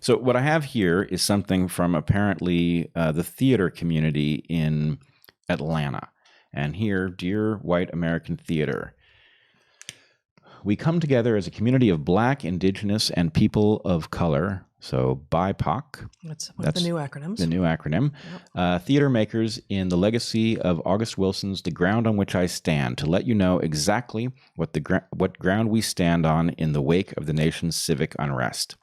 So what I have here is something from apparently the theater community in Atlanta. And here, dear white American theater, we come together as a community of Black, Indigenous, and people of color, so BIPOC. That's one of the new acronyms. The new acronym. Yep. Theater makers in the legacy of August Wilson's The Ground on Which I Stand, to let you know exactly what ground we stand on in the wake of the nation's civic unrest.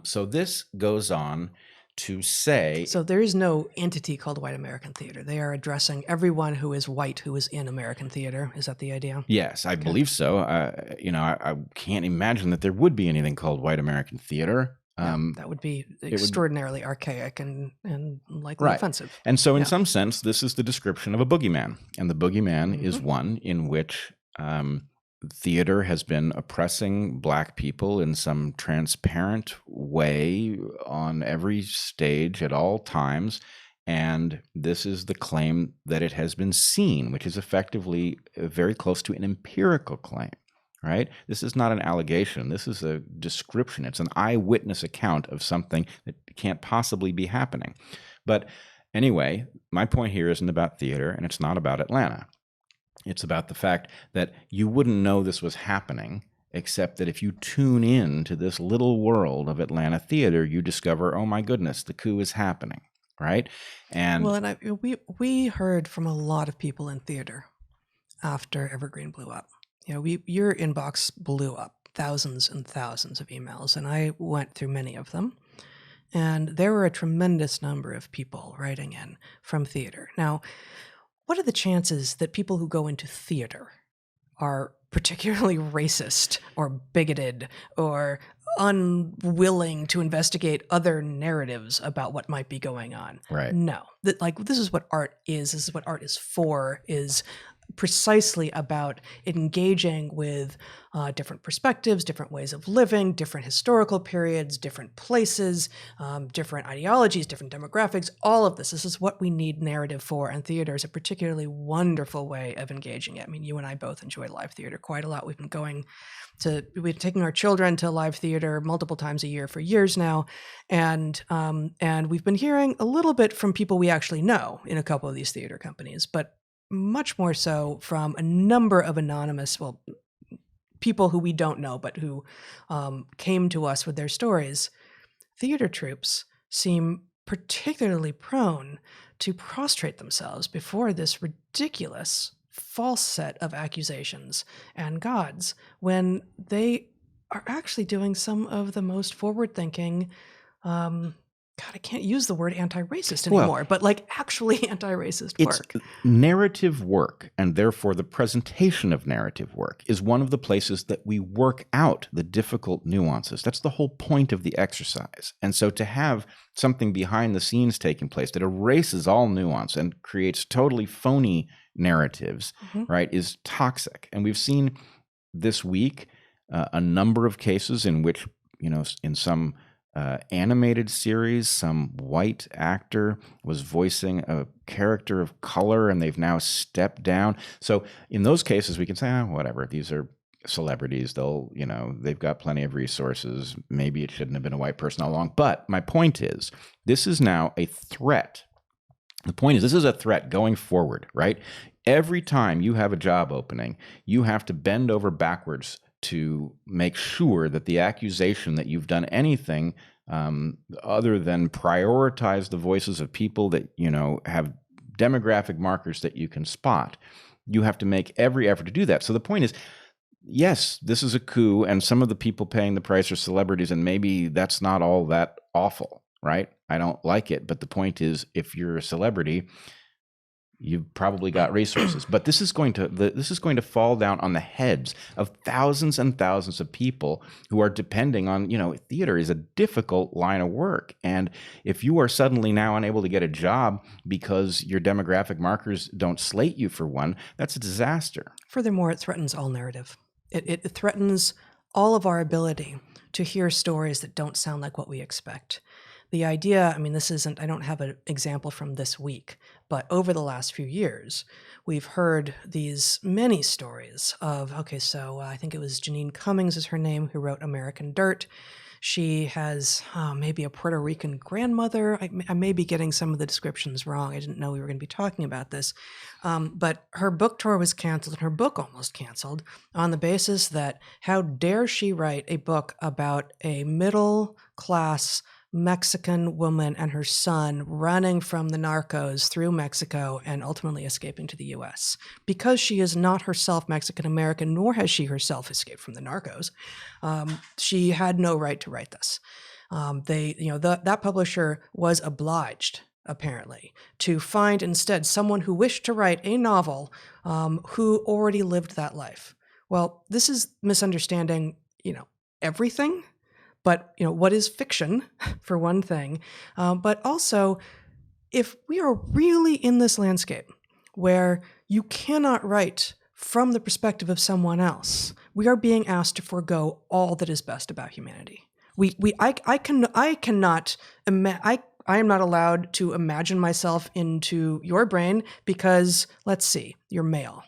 So this goes on to say... So there is no entity called White American Theater. They are addressing everyone who is white who is in American theater. Is that the idea? Yes, I believe so. I can't imagine that there would be anything called White American Theater. That would be extraordinarily archaic and likely offensive. And so in some sense, this is the description of a boogeyman. And the boogeyman is one in which theater has been oppressing Black people in some transparent way on every stage at all times. And this is the claim that it has been seen, which is effectively very close to an empirical claim, right? This is not an allegation. This is a description. It's an eyewitness account of something that can't possibly be happening. But anyway, my point here isn't about theater, and it's not about Atlanta. It's about the fact that you wouldn't know this was happening, except that if you tune in to this little world of Atlanta theater, you discover, oh my goodness, the coup is happening, right? And we heard from a lot of people in theater after Evergreen blew up. Your inbox blew up, thousands and thousands of emails, and I went through many of them. And there were a tremendous number of people writing in from theater. Now, what are the chances that people who go into theater are particularly racist or bigoted or unwilling to investigate other narratives about what might be going on? Right. No. This is what art is. This is what art is for, is precisely about engaging with different perspectives, different ways of living, different historical periods, different places, different ideologies, different demographics, all of this. This is what we need narrative for, and theater is a particularly wonderful way of engaging it. I mean, you and I both enjoy live theater quite a lot. We've been taking our children to live theater multiple times a year for years now, and we've been hearing a little bit from people we actually know in a couple of these theater companies, but much more so from a number of anonymous, people who we don't know, but who came to us with their stories. Theater troupes seem particularly prone to prostrate themselves before this ridiculous false set of accusations and gods when they are actually doing some of the most forward-thinking, I can't use the word anti-racist anymore, but actually anti-racist work. Narrative work, and therefore the presentation of narrative work, is one of the places that we work out the difficult nuances. That's the whole point of the exercise. And so to have something behind the scenes taking place that erases all nuance and creates totally phony narratives, right, is toxic. And we've seen this week a number of cases in which, in some animated series, some white actor was voicing a character of color, and they've now stepped down. So in those cases, we can say, whatever, these are celebrities. They've got plenty of resources. Maybe it shouldn't have been a white person all along. But my point is, this is now a threat. The point is, this is a threat going forward, right? Every time you have a job opening, you have to bend over backwards to make sure that the accusation that you've done anything other than prioritize the voices of people that, have demographic markers that you can spot. You have to make every effort to do that. So the point is, yes, this is a coup, and some of the people paying the price are celebrities, and maybe that's not all that awful, right? I don't like it. But the point is, if you're a celebrity, you've probably got resources, but this is going to fall down on the heads of thousands and thousands of people who are depending on, theater is a difficult line of work. And if you are suddenly now unable to get a job because your demographic markers don't slate you for one, that's a disaster. Furthermore, it threatens all narrative. It threatens all of our ability to hear stories that don't sound like what we expect. The idea, I don't have an example from this week, But over the last few years, we've heard these many stories of, okay, so I think it was Janine Cummings is her name, who wrote American Dirt. She has maybe a Puerto Rican grandmother. I may be getting some of the descriptions wrong. I didn't know we were going to be talking about this. But her book tour was canceled, and her book almost canceled, on the basis that how dare she write a book about a middle-class Mexican woman and her son running from the narcos through Mexico and ultimately escaping to the U.S. Because she is not herself Mexican-American, nor has she herself escaped from the narcos, she had no right to write this. That publisher was obliged, apparently, to find instead someone who wished to write a novel who already lived that life. Well, this is misunderstanding, everything. But, what is fiction, for one thing? But also, if we are really in this landscape where you cannot write from the perspective of someone else, we are being asked to forego all that is best about humanity. I am not allowed to imagine myself into your brain because, let's see, you're male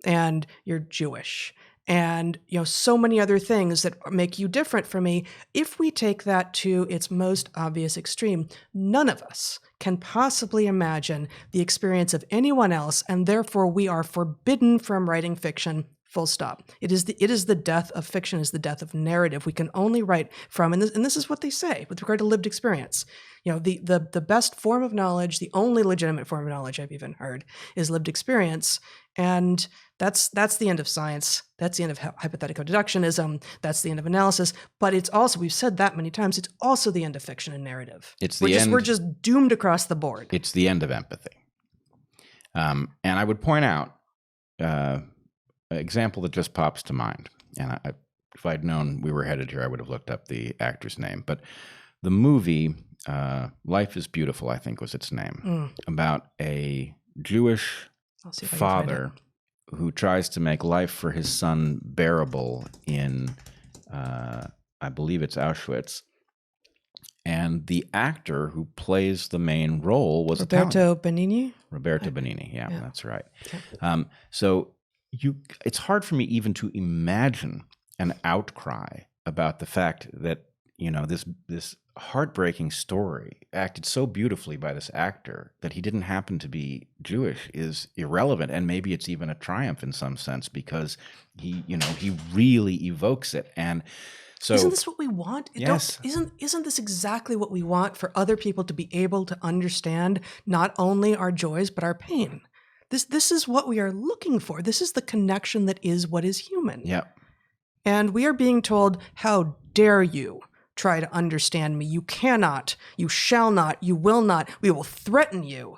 and you're Jewish. And, so many other things that make you different from me. If we take that to its most obvious extreme, none of us can possibly imagine the experience of anyone else, and therefore we are forbidden from writing fiction, full stop. It is the death of fiction, is the death of narrative. We can only write from, and this is what they say with regard to lived experience. The best form of knowledge, the only legitimate form of knowledge I've even heard, is lived experience. And that's the end of science. That's the end of hypothetical deductionism. That's the end of analysis. But it's also, we've said that many times, it's also the end of fiction and narrative. We're just doomed across the board. It's the end of empathy. And I would point out an example that just pops to mind. And if I'd known we were headed here, I would have looked up the actor's name. But the movie Life is Beautiful, I think was its name, about a Jewish father who tries to make life for his son bearable in, I believe it's Auschwitz. And the actor who plays the main role was Roberto Benigni? Roberto Benigni, yeah, that's right. Okay. So it's hard for me even to imagine an outcry about the fact that, this heartbreaking story acted so beautifully by this actor that he didn't happen to be Jewish is irrelevant. And maybe it's even a triumph in some sense because he really evokes it. And so isn't this what we want? Yes. Isn't this exactly what we want, for other people to be able to understand not only our joys, but our pain? This is what we are looking for. This is the connection that is what is human. Yeah. And we are being told, how dare you try to understand me? You cannot, you shall not, you will not, we will threaten you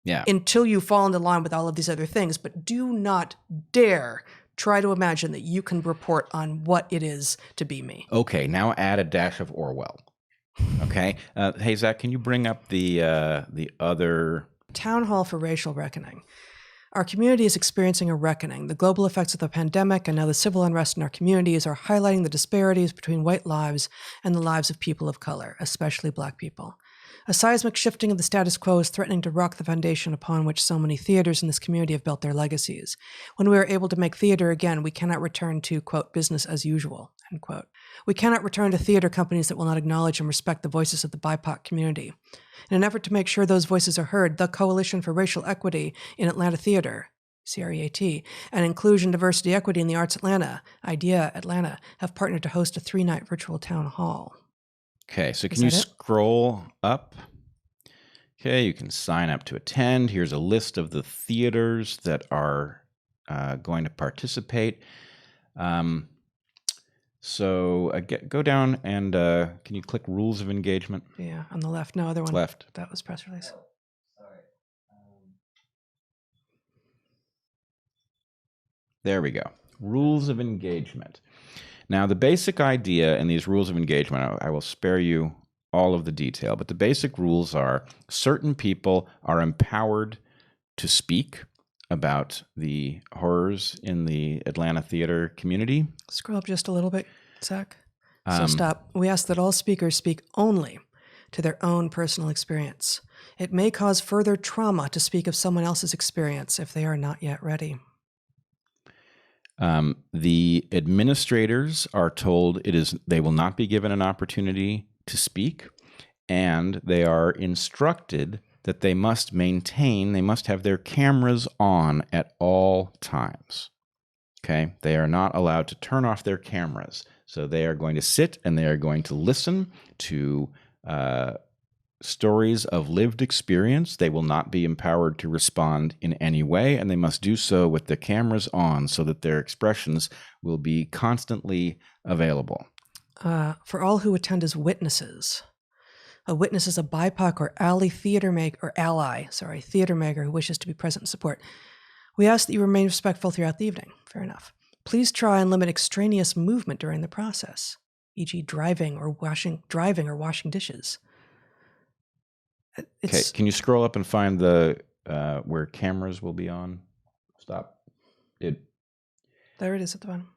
until you fall into line with all of these other things. But do not dare try to imagine that you can report on what it is to be me. Okay, now add a dash of Orwell. Okay. Hey, Zach, can you bring up the other... Town Hall for Racial Reckoning. Our community is experiencing a reckoning. The global effects of the pandemic and now the civil unrest in our communities are highlighting the disparities between white lives and the lives of people of color, especially Black people. A seismic shifting of the status quo is threatening to rock the foundation upon which so many theaters in this community have built their legacies. When we are able to make theater again, we cannot return to, quote, business as usual, end quote. We cannot return to theater companies that will not acknowledge and respect the voices of the BIPOC community. In an effort to make sure those voices are heard, the Coalition for Racial Equity in Atlanta Theater, CREAT, and Inclusion, Diversity, Equity in the Arts Atlanta, IDEA Atlanta, have partnered to host a 3-night virtual town hall. Okay, so can you scroll up? Okay, you can sign up to attend. Here's a list of the theaters that are going to participate. So go down and can you click Rules of Engagement? Yeah, on the left. No, other one. Left. That was press release. There we go. Rules of Engagement. Now, the basic idea in these rules of engagement, I will spare you all of the detail, but the basic rules are certain people are empowered to speak about the horrors in the Atlanta theater community. Scroll up just a little bit, Zach. So stop. We ask that all speakers speak only to their own personal experience. It may cause further trauma to speak of someone else's experience if they are not yet ready. The administrators are told they will not be given an opportunity to speak, and they are instructed that they must have their cameras on at all times. Okay? They are not allowed to turn off their cameras. So they are going to sit and they are going to listen to stories of lived experience. They will not be empowered to respond in any way, and they must do so with the cameras on so that their expressions will be constantly available. For all who attend as witnesses, a witness is a BIPOC or ally theater maker who wishes to be present and support. We ask that you remain respectful throughout the evening. Fair enough. Please try and limit extraneous movement during the process, e.g. driving or washing dishes. Okay, can you scroll up and find the where cameras will be on? Stop. There it is at the bottom.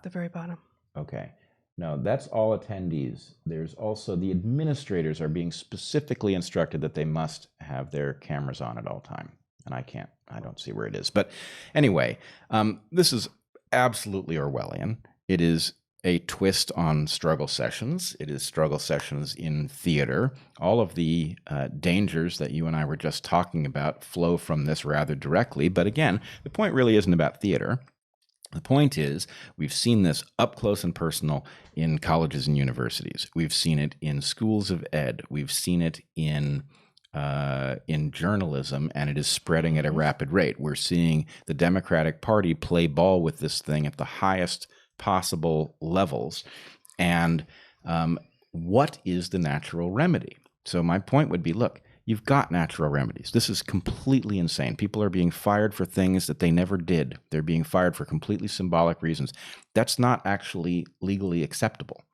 The very bottom. Okay. No, that's all attendees. There's also the administrators are being specifically instructed that they must have their cameras on at all time. And I don't see where it is. But anyway, this is absolutely Orwellian. It is a twist on struggle sessions. It is struggle sessions in theater. All of the dangers that you and I were just talking about flow from this rather directly. But again, the point really isn't about theater. The point is, we've seen this up close and personal in colleges and universities. We've seen it in schools of ed. We've seen it in journalism, and it is spreading at a rapid rate. We're seeing the Democratic Party play ball with this thing at the highest possible levels. And what is the natural remedy? So my point would be, look, you've got natural remedies. This is completely insane. People are being fired for things that they never did. They're being fired for completely symbolic reasons. That's not actually legally acceptable,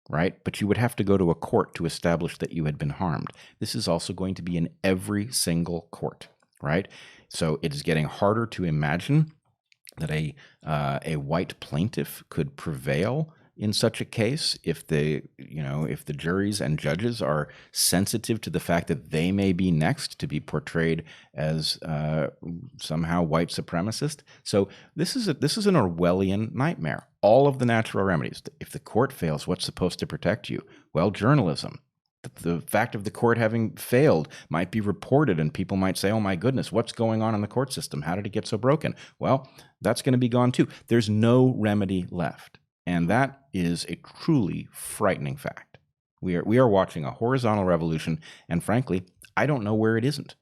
right? But you would have to go to a court to establish that you had been harmed. This is also going to be in every single court, right? So it is getting harder to imagine that a white plaintiff could prevail in such a case if the juries and judges are sensitive to the fact that they may be next to be portrayed as somehow white supremacist. So this is an Orwellian nightmare. All of the natural remedies. If the court fails, what's supposed to protect you? Well, journalism. The fact of the court having failed might be reported, and people might say, oh my goodness, what's going on in the court system? How did it get so broken? Well, that's going to be gone too. There's no remedy left. And that is a truly frightening fact. We are watching a horizontal revolution, and frankly, I don't know where it isn't.